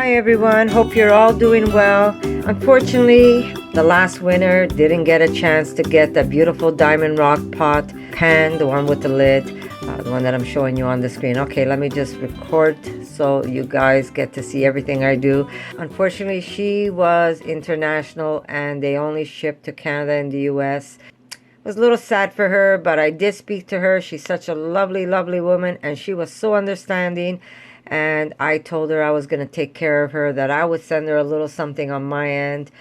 Hi everyone, hope you're all doing well. Unfortunately, the last winner didn't get a chance to get the beautiful diamond rock pot pan, the one with the lid, the one that I'm showing you on the screen. Okay, let me just record so you guys get to see everything I do. Unfortunately, she was international and they only shipped to Canada and the US. It was a little sad for her, but I did speak to her. She's such a lovely, lovely woman, and she was so understanding. And I told her I was going to take care of her, that I would send her a little something on my end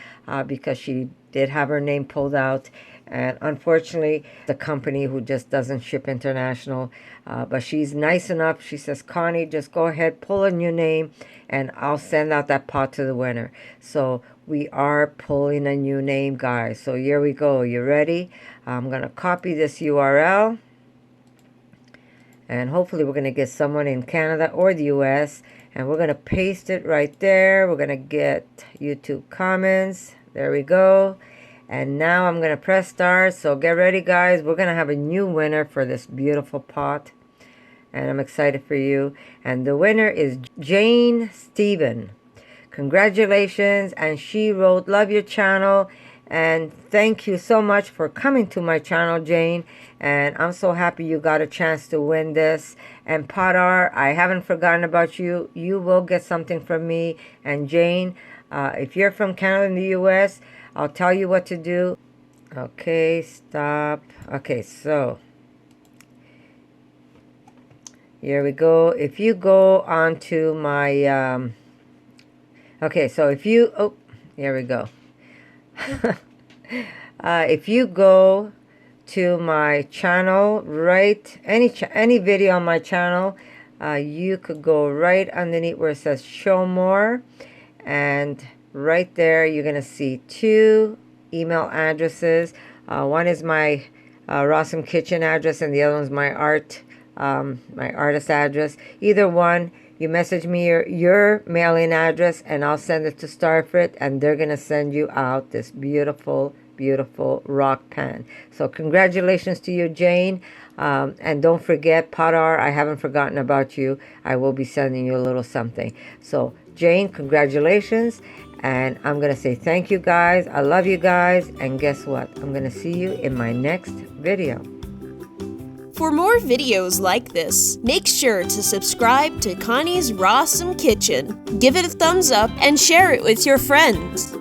because she did have her name pulled out. And unfortunately, the company who just doesn't ship international, but she's nice enough. She says, Connie, just go ahead, pull a new name, and I'll send out that pot to the winner. So we are pulling a new name, guys. So here we go. You ready? I'm going to copy this URL. And hopefully we're going to get someone in Canada or the US. And we're going to paste it right there. We're going to get YouTube comments. There we go. And now I'm going to press start. So get ready, guys. We're going to have a new winner for this beautiful pot. And I'm excited for you. And the winner is Jane Stephen. Congratulations. And she wrote, love your channel. And thank you so much for coming to my channel, Jane. And I'm so happy you got a chance to win this. And Potar, I haven't forgotten about you. You will get something from me. And Jane, if you're from Canada and the US, I'll tell you what to do. Okay, stop. Okay, so here we go. If you go onto my... okay, so if you... Oh, here we go. If you go to my channel, right, any video on my channel, you could go right underneath where it says show more, and right there you're gonna see two email addresses. One is my RAWsome Kitchen address, and the other one's my artist address. Either one, you message me your mailing address and I'll send it to STARFRIT, and they're going to send you out this beautiful, beautiful rock pan. So congratulations to you, Jane. And don't forget, Potar, I haven't forgotten about you. I will be sending you a little something. So Jane, congratulations. And I'm going to say thank you, guys. I love you guys. And guess what? I'm going to see you in my next video. For more videos like this, make sure to subscribe to Connie's RAWsome Kitchen, give it a thumbs up, and share it with your friends.